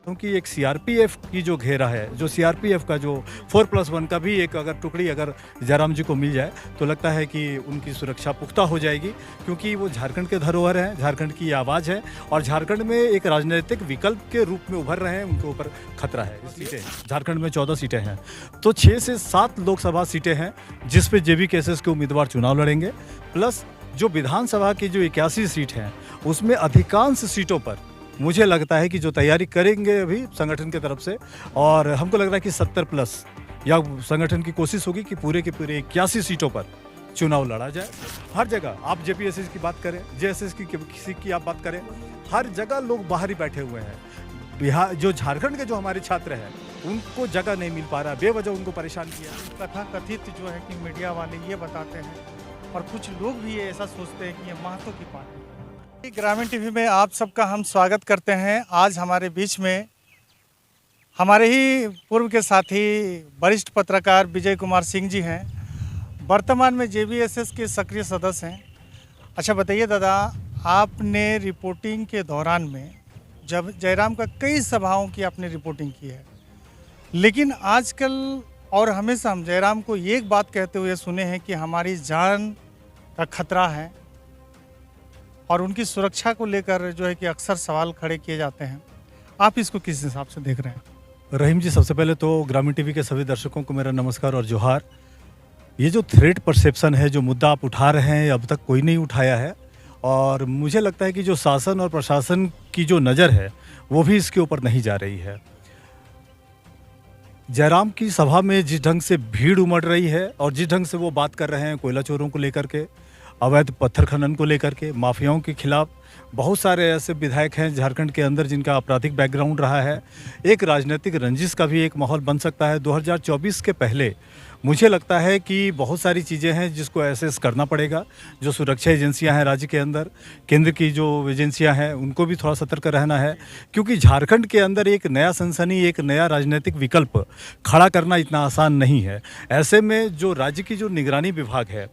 क्योंकि एक सीआरपीएफ की जो घेरा है, जो सीआरपीएफ का जो 4+1 का भी एक अगर टुकड़ी अगर जयराम जी को मिल जाए तो लगता है कि उनकी सुरक्षा पुख्ता हो जाएगी, क्योंकि वो झारखंड के धरोहर हैं, झारखंड की आवाज़ है और झारखंड में एक राजनीतिक विकल्प के रूप में उभर रहे हैं, उनके ऊपर खतरा है। सीटें झारखंड में 14 सीटें हैं, तो 6 से 7 लोकसभा सीटें हैं जिस पे जेबी केसेस के उम्मीदवार चुनाव लड़ेंगे, प्लस जो विधानसभा की जो 81 सीट हैं उसमें अधिकांश सीटों पर मुझे लगता है कि जो तैयारी करेंगे अभी संगठन की तरफ से, और हमको लग रहा है कि 70+ या संगठन की कोशिश होगी कि पूरे के पूरे 81 सीटों पर चुनाव लड़ा जाए। हर जगह आप जेपीएससी की बात करें, जेएसएस की किसी की आप बात करें, हर जगह लोग बाहर ही बैठे हुए हैं। बिहार जो झारखंड के जो हमारे छात्र हैं उनको जगह नहीं मिल पा रहा, बेवजह उनको परेशान किया। कथा कथित जो है कि मीडिया वाले ये बताते हैं और कुछ लोग भी ये ऐसा सोचते हैं कि ये महतो की पार्टी है। ग्रामीण टीवी में आप सबका हम स्वागत करते हैं। आज हमारे बीच में हमारे ही पूर्व के साथी वरिष्ठ पत्रकार विजय कुमार सिंह जी हैं, वर्तमान में जेबीएसएस के सक्रिय सदस्य हैं। अच्छा बताइए दादा, आपने रिपोर्टिंग के दौरान में जब जयराम का कई सभाओं की आपने रिपोर्टिंग की है, लेकिन आजकल और हमेशा हम जयराम को एक बात कहते हुए सुने हैं कि हमारी जान का खतरा है और उनकी सुरक्षा को लेकर जो है कि अक्सर सवाल खड़े किए जाते हैं। आप इसको किस हिसाब से देख रहे हैं? रहीम जी, सबसे पहले तो ग्रामीण टीवी के सभी दर्शकों को मेरा नमस्कार और जोहार। ये जो थ्रेट परसेप्शन है, जो मुद्दा आप उठा रहे हैं, अब तक कोई नहीं उठाया है और मुझे लगता है कि जो शासन और प्रशासन की जो नज़र है वो भी इसके ऊपर नहीं जा रही है। जयराम की सभा में जिस ढंग से भीड़ उमड़ रही है और जिस ढंग से वो बात कर रहे हैं कोयला चोरों को लेकर के, अवैध पत्थर खनन को लेकर के, माफियाओं के खिलाफ, बहुत सारे ऐसे विधायक हैं झारखंड के अंदर जिनका आपराधिक बैकग्राउंड रहा है। एक राजनीतिक रंजिश का भी एक माहौल बन सकता है। 2024 के पहले मुझे लगता है कि बहुत सारी चीज़ें हैं जिसको एसेस करना पड़ेगा। जो सुरक्षा एजेंसियां हैं राज्य के अंदर, केंद्र की जो एजेंसियां हैं, उनको भी थोड़ा सतर्क रहना है, क्योंकि झारखंड के अंदर एक नया सनसनी, एक नया राजनीतिक विकल्प खड़ा करना इतना आसान नहीं है। ऐसे में जो राज्य की जो निगरानी विभाग है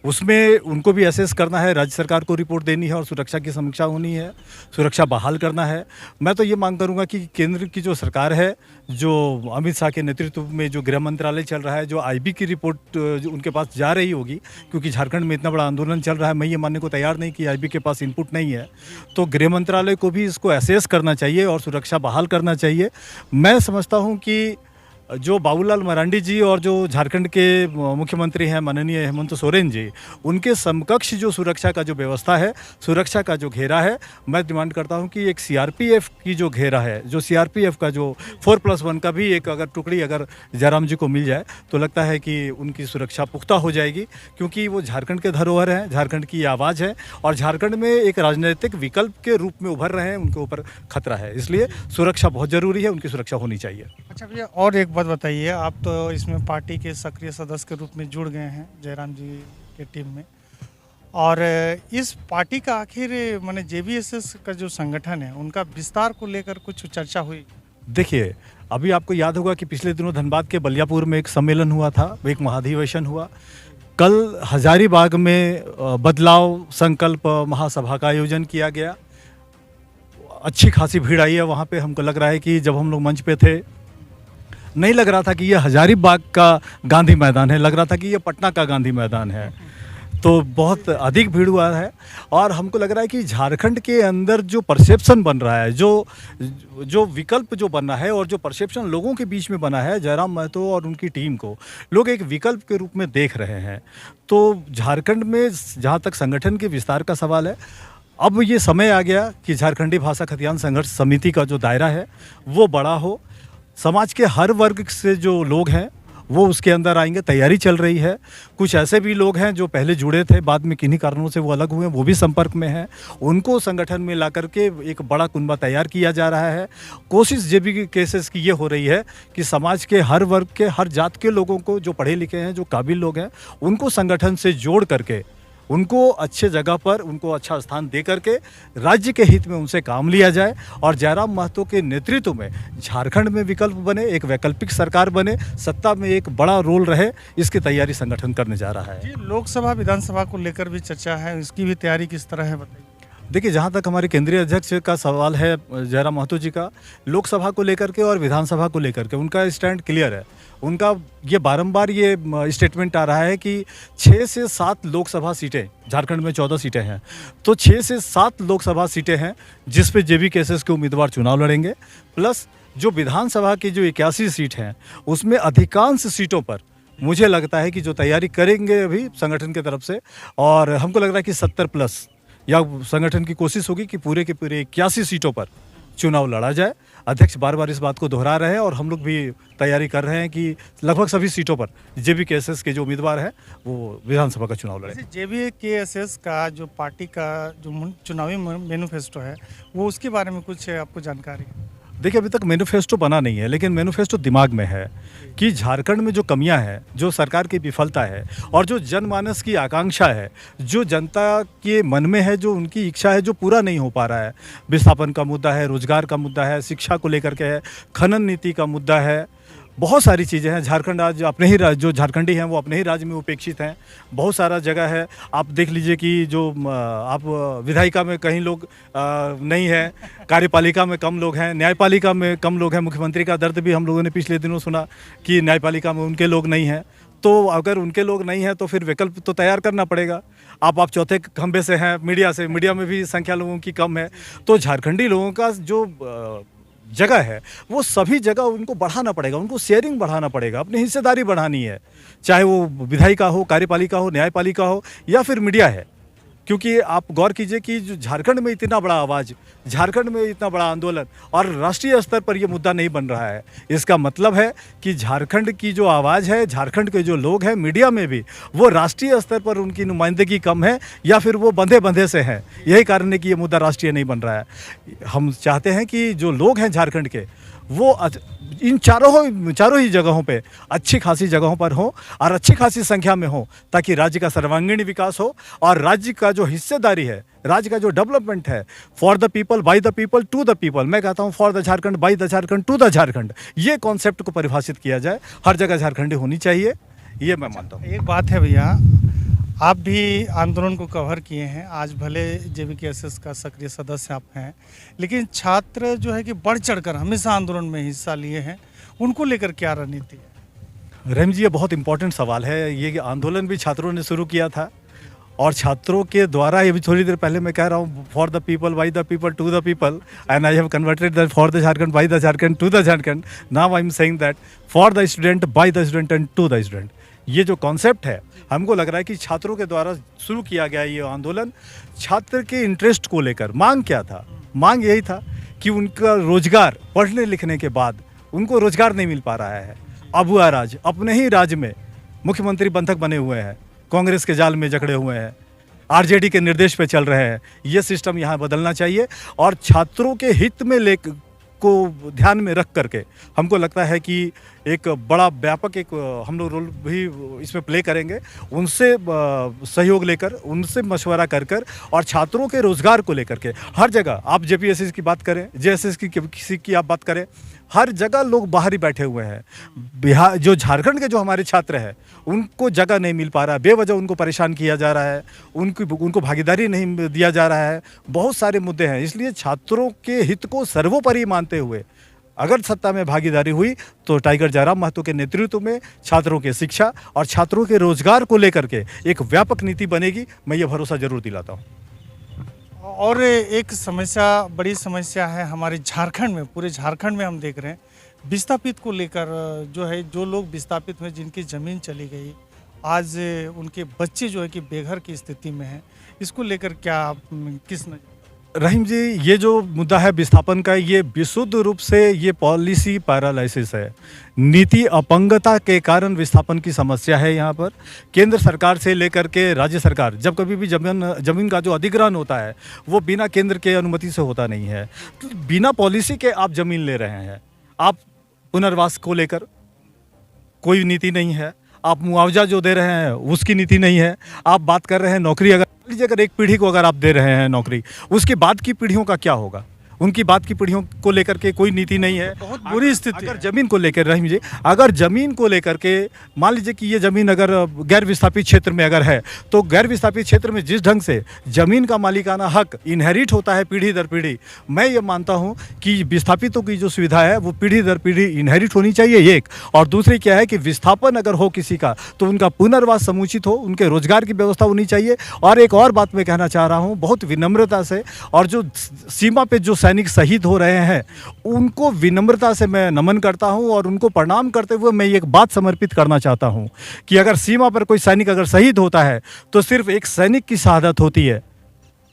उसमें उनको भी एसेस करना है, राज्य सरकार को रिपोर्ट देनी है और सुरक्षा की समीक्षा होनी है, सुरक्षा बहाल करना है। मैं तो ये मांग करूँगा कि केंद्र की जो सरकार है, जो अमित शाह के नेतृत्व में जो गृह मंत्रालय चल रहा है, जो आईबी की रिपोर्ट जो उनके पास जा रही होगी, क्योंकि झारखंड में इतना बड़ा आंदोलन चल रहा है, मैं ये मानने को तैयार नहीं कि आईबी के पास इनपुट नहीं है, तो गृह मंत्रालय को भी इसको एसेस करना चाहिए और सुरक्षा बहाल करना चाहिए। मैं समझता हूँ कि जो बाबूलाल मरांडी जी और जो झारखंड के मुख्यमंत्री हैं माननीय हेमंत सोरेन जी, उनके समकक्ष जो सुरक्षा का जो व्यवस्था है, सुरक्षा का जो घेरा है, मैं डिमांड करता हूं कि एक सीआरपीएफ की जो घेरा है, जो सीआरपीएफ का जो 4+1 का भी एक अगर टुकड़ी अगर जयराम जी को मिल जाए तो लगता है कि उनकी सुरक्षा पुख्ता हो जाएगी, क्योंकि वो झारखंड के धरोहर हैं, झारखंड की आवाज़ है और झारखंड में एक राजनीतिक विकल्प के रूप में उभर रहे हैं, उनके ऊपर खतरा है। इसलिए सुरक्षा बहुत ज़रूरी है, उनकी सुरक्षा होनी चाहिए। अच्छा भैया, और एक बात बताइए, आप तो इसमें पार्टी के सक्रिय सदस्य के रूप में जुड़ गए हैं जयराम जी के टीम में, और इस पार्टी का आखिर माने जेबीएसएस का जो संगठन है उनका विस्तार को लेकर कुछ चर्चा हुई? देखिए, अभी आपको याद होगा कि पिछले दिनों धनबाद के बलियापुर में एक सम्मेलन हुआ था, एक महाधिवेशन हुआ। कल हजारीबाग में बदलाव संकल्प महासभा का आयोजन किया गया। अच्छी खासी भीड़ आई है वहाँ पे। हमको लग रहा है कि जब हम लोग मंच पे थे नहीं लग रहा था कि ये हजारीबाग का गांधी मैदान है, लग रहा था कि ये पटना का गांधी मैदान है। तो बहुत अधिक भीड़ हुआ है और हमको लग रहा है कि झारखंड के अंदर जो परसेप्शन बन रहा है, जो विकल्प जो बना है और जो परसेप्शन लोगों के बीच में बना है, जयराम महतो और उनकी टीम को लोग एक विकल्प के रूप में देख रहे हैं। तो झारखंड में जहाँ तक संगठन के विस्तार का सवाल है, अब ये समय आ गया कि झारखंडी भाषा खतियान संघर्ष समिति का जो दायरा है वो बड़ा हो। समाज के हर वर्ग से जो लोग हैं वो उसके अंदर आएंगे, तैयारी चल रही है। कुछ ऐसे भी लोग हैं जो पहले जुड़े थे, बाद में किन्हीं कारणों से वो अलग हुए, वो भी संपर्क में हैं। उनको संगठन में ला करके एक बड़ा कुनबा तैयार किया जा रहा है। कोशिश जेबी केसेस की ये हो रही है कि समाज के हर वर्ग के, हर जात के लोगों को, जो पढ़े लिखे हैं, जो काबिल लोग हैं, उनको संगठन से जोड़ करके उनको अच्छे जगह पर, उनको अच्छा स्थान दे करके राज्य के हित में उनसे काम लिया जाए और जयराम महतो के नेतृत्व में झारखंड में विकल्प बने, एक वैकल्पिक सरकार बने, सत्ता में एक बड़ा रोल रहे, इसकी तैयारी संगठन करने जा रहा है। जी, लोकसभा विधानसभा को लेकर भी चर्चा है, इसकी भी तैयारी किस तरह है बताइए। देखिए, जहाँ तक हमारे केंद्रीय अध्यक्ष का सवाल है जयराम महतो जी का, लोकसभा को लेकर के और विधानसभा को लेकर के उनका स्टैंड क्लियर है। उनका ये बारंबार ये स्टेटमेंट आ रहा है कि 6 से 7 लोकसभा सीटें, झारखंड में 14 सीटें हैं, तो 6 से 7 लोकसभा सीटें हैं जिस पे जेबी केसेस के उम्मीदवार चुनाव लड़ेंगे। प्लस जो विधानसभा की जो 81 सीट हैं, उसमें अधिकांश सीटों पर मुझे लगता है कि जो तैयारी करेंगे अभी संगठन की तरफ से, और हमको लग रहा है कि 70 प्लस या संगठन की कोशिश होगी कि पूरे के पूरे 81 सीटों पर चुनाव लड़ा जाए। अध्यक्ष बार बार इस बात को दोहरा रहे हैं और हम लोग भी तैयारी कर रहे हैं कि लगभग सभी सीटों पर जेबी केएसएस के जो उम्मीदवार हैं वो विधानसभा का चुनाव लड़ेंगे। जेबी केएसएस का जो पार्टी का जो चुनावी मैनिफेस्टो है, वो उसके बारे में कुछ आपको जानकारी है? देखिए, अभी तक मैनिफेस्टो बना नहीं है, लेकिन मैनिफेस्टो दिमाग में है कि झारखंड में जो कमियां हैं, जो सरकार की विफलता है और जो जनमानस की आकांक्षा है, जो जनता के मन में है, जो उनकी इच्छा है, जो पूरा नहीं हो पा रहा है। विस्थापन का मुद्दा है, रोजगार का मुद्दा है, शिक्षा को लेकर के है, खनन नीति का मुद्दा है, बहुत सारी चीज़ें हैं। झारखंड आज अपने ही जो झारखंडी हैं वो अपने ही राज्य में उपेक्षित हैं। बहुत सारा जगह है, आप देख लीजिए कि जो आप विधायिका में कहीं लोग नहीं है, कार्यपालिका में कम लोग हैं, न्यायपालिका में कम लोग हैं। मुख्यमंत्री का दर्द भी हम लोगों ने पिछले दिनों सुना कि न्यायपालिका में उनके लोग नहीं हैं। तो अगर उनके लोग नहीं हैं तो फिर विकल्प तो तैयार करना पड़ेगा। आप चौथे खंभे से हैं, मीडिया में भी संख्या लोगों की कम है। तो झारखंडी लोगों का जो जगह है वो सभी जगह उनको बढ़ाना पड़ेगा, उनको शेयरिंग बढ़ाना पड़ेगा, अपनी हिस्सेदारी बढ़ानी है, चाहे वो विधायिका हो, कार्यपालिका हो, न्यायपालिका हो या फिर मीडिया है। क्योंकि आप गौर कीजिए कि जो झारखंड में इतना बड़ा आवाज़, झारखंड में इतना बड़ा आंदोलन और राष्ट्रीय स्तर पर ये मुद्दा नहीं बन रहा है, इसका मतलब है कि झारखंड की जो आवाज़ है, झारखंड के जो लोग हैं मीडिया में भी, वो राष्ट्रीय स्तर पर उनकी नुमाइंदगी कम है या फिर वो बंधे बंधे से हैं। यही कारण है कि ये मुद्दा राष्ट्रीय नहीं बन रहा है। हम चाहते हैं कि जो लोग हैं झारखंड के, वो इन चारों ही जगहों पे अच्छी खासी जगहों पर हो और अच्छी खासी संख्या में हो, ताकि राज्य का सर्वांगीण विकास हो और राज्य का जो हिस्सेदारी है, राज्य का जो डेवलपमेंट है, for the people, by the people, to the people. मैं कहता हूँ for the Jharkhand, by the Jharkhand, to the Jharkhand, ये कॉन्सेप्ट को परिभाषित किया जाए। हर जगह झारखंडी होनी चाहिए, ये मैं मानता हूँ। एक बात है भैया, आप भी आंदोलन को कवर किए हैं, आज भले जेबी केएसएस का सक्रिय सदस्य आप हैं, लेकिन छात्र जो है कि बढ़ चढ़कर हमेशा आंदोलन में हिस्सा लिए हैं, उनको लेकर क्या रणनीति है? रहीम जी, ये बहुत इंपॉर्टेंट सवाल है। ये आंदोलन भी छात्रों ने शुरू किया था और छात्रों के द्वारा, ये भी थोड़ी देर पहले मैं कह रहा हूँ, for the people, by the people, to the people, and I have converted that for the Jharkhand, by the Jharkhand, to the Jharkhand. Now I am saying that for the student, by the student and to the student. ये जो concept है, हमको लग रहा है कि छात्रों के द्वारा शुरू किया गया ये आंदोलन छात्र के इंटरेस्ट को लेकर। मांग क्या था? मांग यही था कि उनका रोजगार, पढ़ने लिखने के बाद उनको रोजगार नहीं मिल पा रहा है। अबुआ राज, अपने ही राज्य में मुख्यमंत्री बंधक बने हुए हैं, कांग्रेस के जाल में जकड़े हुए हैं, आरजेडी के निर्देश पे चल रहे हैं। ये सिस्टम यहाँ बदलना चाहिए और छात्रों के हित में को ध्यान में रख करके हमको लगता है कि एक बड़ा व्यापक एक हम लोग रोल भी इसमें प्ले करेंगे। उनसे सहयोग लेकर, उनसे मशवरा कर और छात्रों के रोजगार को लेकर के हर जगह, आप जेपीएससी की बात करें, जेएसएस की किसी की आप बात करें, हर जगह लोग बाहर ही बैठे हुए हैं। बिहार, जो झारखंड के जो हमारे छात्र हैं, उनको जगह नहीं मिल पा रहा है, बेवजह उनको परेशान किया जा रहा है, उनको भागीदारी नहीं दिया जा रहा है। बहुत सारे मुद्दे हैं, इसलिए छात्रों के हित को सर्वोपरि मानते हुए अगर सत्ता में भागीदारी हुई तो टाइगर जयराम महतो के नेतृत्व में छात्रों के शिक्षा और छात्रों के रोजगार को लेकर के एक व्यापक नीति बनेगी। मैं ये भरोसा जरूर दिलाता हूँ। और एक समस्या, बड़ी समस्या है हमारे झारखंड में, पूरे झारखंड में हम देख रहे हैं, विस्थापित को लेकर जो है, जो लोग विस्थापित हुए, जिनकी ज़मीन चली गई, आज उनके बच्चे जो है कि बेघर की स्थिति में हैं, इसको लेकर क्या किस नजर? रहीम जी, ये जो मुद्दा है विस्थापन का, ये विशुद्ध रूप से ये पॉलिसी पैरालिसिस है। नीति अपंगता के कारण विस्थापन की समस्या है यहाँ पर। केंद्र सरकार से लेकर के राज्य सरकार, जब कभी भी जमीन का जो अधिग्रहण होता है वो बिना केंद्र के अनुमति से होता नहीं है। तो बिना पॉलिसी के आप जमीन ले रहे हैं। आप पुनर्वास को लेकर कोई नीति नहीं है, आप मुआवजा जो दे रहे हैं उसकी नीति नहीं है। आप बात कर रहे हैं नौकरी, अगर एक पीढ़ी को अगर आप दे रहे हैं नौकरी, उसके बाद की पीढ़ियों का क्या होगा? उनकी बात की पीढ़ियों को लेकर के कोई नीति नहीं है। बहुत बुरी स्थिति अगर है। जमीन को लेकर रहीम जी, अगर जमीन को लेकर के मान लीजिए कि ये जमीन अगर गैर विस्थापित क्षेत्र में अगर है, तो गैर विस्थापित क्षेत्र में जिस ढंग से जमीन का मालिकाना हक इनहेरिट होता है पीढ़ी दर पीढ़ी, मैं ये मानता हूँ कि विस्थापितों की जो सुविधा है वो पीढ़ी दर पीढ़ी इनहेरिट होनी चाहिए एक। और दूसरी क्या है कि विस्थापन अगर हो किसी का तो उनका पुनर्वास समुचित हो, उनके रोजगार की व्यवस्था होनी चाहिए। और एक और बात मैं कहना चाह रहा हूँ बहुत विनम्रता से, और जो सीमा पे जो सैनिक शहीद हो रहे हैं उनको विनम्रता से मैं नमन करता हूं और उनको प्रणाम करते हुए मैं एक बात समर्पित करना चाहता हूं कि अगर सीमा पर कोई सैनिक अगर शहीद होता है तो सिर्फ एक सैनिक की शहादत होती है,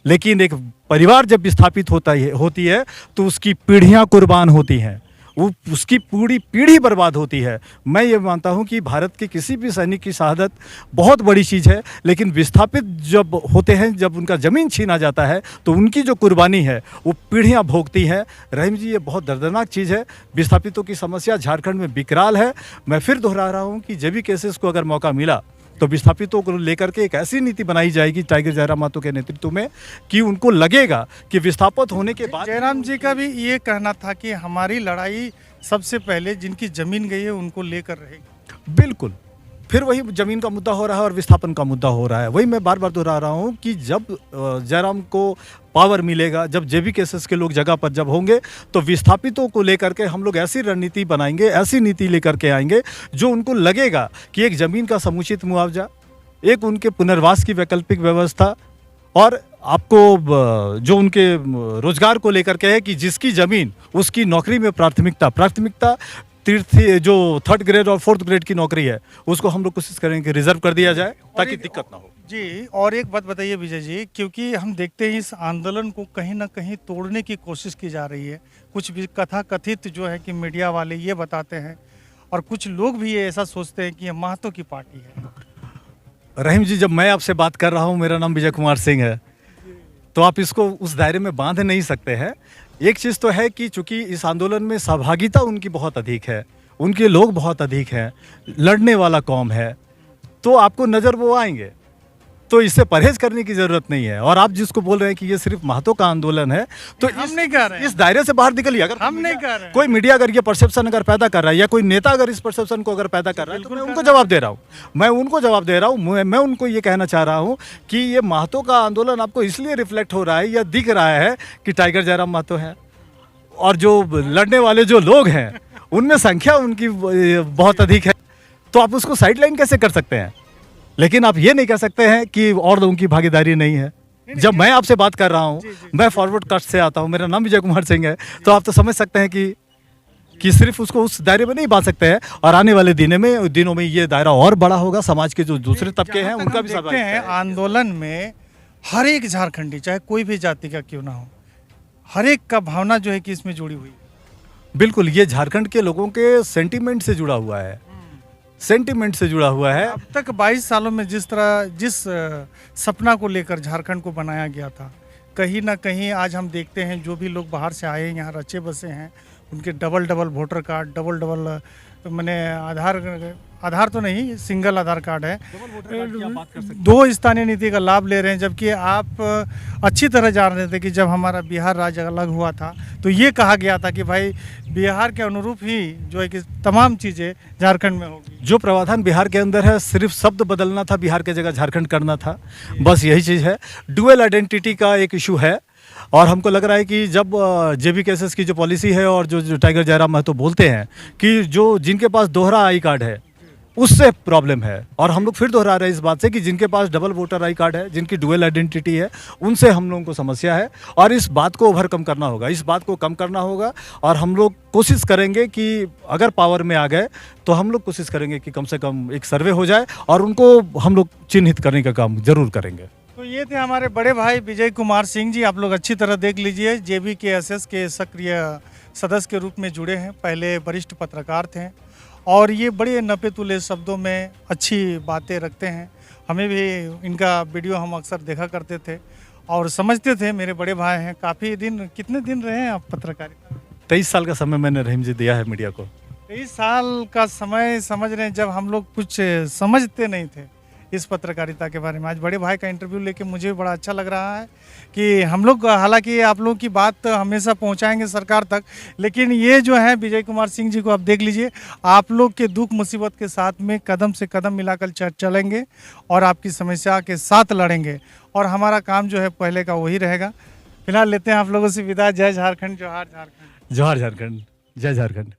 लेकिन एक परिवार जब विस्थापित होती है तो उसकी पीढ़ियां कुर्बान होती हैं, वो उसकी पूरी पीढ़ी बर्बाद होती है। मैं ये मानता हूँ कि भारत के किसी भी सैनिक की शहादत बहुत बड़ी चीज़ है, लेकिन विस्थापित जब होते हैं, जब उनका ज़मीन छीना जाता है तो उनकी जो कुर्बानी है वो पीढ़ियाँ भोगती हैं। रहीम जी, ये बहुत दर्दनाक चीज़ है। विस्थापितों की समस्या झारखंड में विकराल है। मैं फिर दोहरा रहा हूँ कि जेबी केसेस को अगर मौका मिला तो विस्थापितों को लेकर के एक ऐसी नीति बनाई जाएगी टाइगर जयराम महतो के नेतृत्व में कि उनको लगेगा कि विस्थापित होने के बाद जयराम जी का भी ये कहना था कि हमारी लड़ाई सबसे पहले जिनकी जमीन गई है उनको लेकर रहेगी। बिल्कुल, फिर वही जमीन का मुद्दा हो रहा है और विस्थापन का मुद्दा हो रहा है। वही मैं बार बार दोहरा रहा हूँ कि जब जयराम को पावर मिलेगा, जब जेबी केसेस के लोग जगह पर जब होंगे तो विस्थापितों को लेकर के हम लोग ऐसी रणनीति बनाएंगे, ऐसी नीति लेकर के आएंगे जो उनको लगेगा कि एक ज़मीन का समुचित मुआवजा, एक उनके पुनर्वास की वैकल्पिक व्यवस्था, और आपको जो उनके रोजगार को लेकर के है कि जिसकी ज़मीन उसकी नौकरी में प्राथमिकता जो 3rd ग्रेड और 4th ग्रेड की नौकरी है उसको हम लोग कोशिश करेंगे कि रिजर्व कर दिया जाए ताकि दिक्कत ना हो। जी, और एक बात बताइए विजय जी, क्योंकि हम देखते हैं इस आंदोलन को कहीं ना कहीं तोड़ने की कोशिश की जा रही है। कुछ भी कथा कथित जो है कि मीडिया वाले ये बताते हैं और कुछ लोग भी ये ऐसा सोचते हैं कि ये महतो की पार्टी है। रहीम जी, जब मैं आपसे बात कर रहा हूँ, मेरा नाम विजय कुमार सिंह है, तो आप इसको उस दायरे में बांध नहीं सकते हैं। एक चीज़ तो है कि चूंकि इस आंदोलन में सहभागिता उनकी बहुत अधिक है, उनके लोग बहुत अधिक हैं, लड़ने वाला कौम है, तो आपको नज़र वो आएंगे, तो इससे परहेज करने की ज़रूरत नहीं है। और आप जिसको बोल रहे हैं कि ये सिर्फ महतो का आंदोलन है, तो हम नहीं कह रहे हैं। इस दायरे से बाहर निकलिए। अगर हम नहीं कह रहे हैं। कोई मीडिया अगर ये परसेप्शन अगर पैदा कर रहा है या कोई नेता अगर इस परसेप्शन को अगर पैदा कर रहा है तो मैं उनको जवाब दे रहा हूँ। मैं उनको ये कहना चाह रहा हूँ कि ये महतो का आंदोलन आपको इसलिए रिफ्लेक्ट हो रहा है या दिख रहा है कि टाइगर जयराम महतो है, और जो लड़ने वाले जो लोग हैं उनमें संख्या उनकी बहुत अधिक है, तो आप उसको साइडलाइन कैसे कर सकते हैं? लेकिन आप ये नहीं कह सकते हैं कि और लोगों की भागीदारी नहीं है। जब मैं आपसे बात कर रहा हूँ, मैं फॉरवर्ड कास्ट से आता हूँ, मेरा नाम विजय कुमार सिंह है, तो आप तो समझ सकते हैं कि सिर्फ उसको उस दायरे में नहीं बांध सकते हैं। और आने वाले दिनों में ये दायरा और बड़ा होगा। समाज के जो दूसरे तबके हैं उनका भी देखते हैं आंदोलन में हर एक झारखंडी, चाहे कोई भी जाति का क्यों ना हो, हर एक का भावना जो है कि इसमें जुड़ी हुई है। बिल्कुल, ये झारखंड के लोगों के सेंटीमेंट से जुड़ा हुआ है, सेंटीमेंट से जुड़ा हुआ है। अब तक 22 सालों में जिस सपना को लेकर झारखंड को बनाया गया था, कहीं ना कहीं आज हम देखते हैं जो भी लोग बाहर से आए यहाँ रचे बसे हैं, उनके डबल वोटर कार्ड, डबल मैंने आधार तो नहीं, सिंगल आधार कार्ड है, 2 स्थानीय नीति का लाभ ले रहे हैं। जबकि आप अच्छी तरह जान रहे थे कि जब हमारा बिहार राज्य अलग हुआ था तो ये कहा गया था कि भाई बिहार के अनुरूप ही जो है कि तमाम चीज़ें झारखंड में होगी। जो प्रावधान बिहार के अंदर है, सिर्फ शब्द बदलना था, बिहार के जगह झारखंड करना था, बस यही चीज़ है। डुअल आइडेंटिटी का एक इशू है, और हमको लग रहा है कि जब जेबी केसेस की जो पॉलिसी है और जो टाइगर जयराम महतो बोलते हैं कि जो जिनके पास दोहरा आई कार्ड है उससे प्रॉब्लम है, और हम लोग फिर दोहरा रहे हैं इस बात से कि जिनके पास डबल वोटर आई कार्ड है, जिनकी डुअल आइडेंटिटी है, उनसे हम लोगों को समस्या है, और इस बात को ओवरकम करना होगा, इस बात को कम करना होगा। और हम लोग कोशिश करेंगे कि अगर पावर में आ गए तो हम लोग कोशिश करेंगे कि कम से कम एक सर्वे हो जाए और उनको हम लोग चिन्हित करने का काम जरूर करेंगे। तो ये थे हमारे बड़े भाई विजय कुमार सिंह जी। आप लोग अच्छी तरह देख लीजिए, JBKSS के सक्रिय सदस्य के रूप में जुड़े हैं, पहले वरिष्ठ पत्रकार थे, और ये बड़े नपे तुले शब्दों में अच्छी बातें रखते हैं। हमें भी इनका वीडियो हम अक्सर देखा करते थे और समझते थे, मेरे बड़े भाई हैं। काफ़ी दिन, कितने दिन रहे हैं आप पत्रकारिता? 23 साल का समय मैंने रहीम जी दिया है मीडिया को। 23 साल का समय समझ रहे हैं, जब हम लोग कुछ समझते नहीं थे, इस पत्रकारिता के बारे में। आज बड़े भाई का इंटरव्यू लेके मुझे भी बड़ा अच्छा लग रहा है कि हम लोग, हालांकि आप लोगों की बात हमेशा पहुंचाएंगे सरकार तक, लेकिन ये जो है विजय कुमार सिंह जी को आप देख लीजिए, आप लोग के दुख मुसीबत के साथ में कदम से कदम मिलाकर चलेंगे और आपकी समस्या के साथ लड़ेंगे, और हमारा काम जो है पहले का वही रहेगा। फिलहाल लेते हैं आप लोगों से विदा। जय झारखंड, जोहार झारखंड। जोहार झारखंड, जय झारखंड।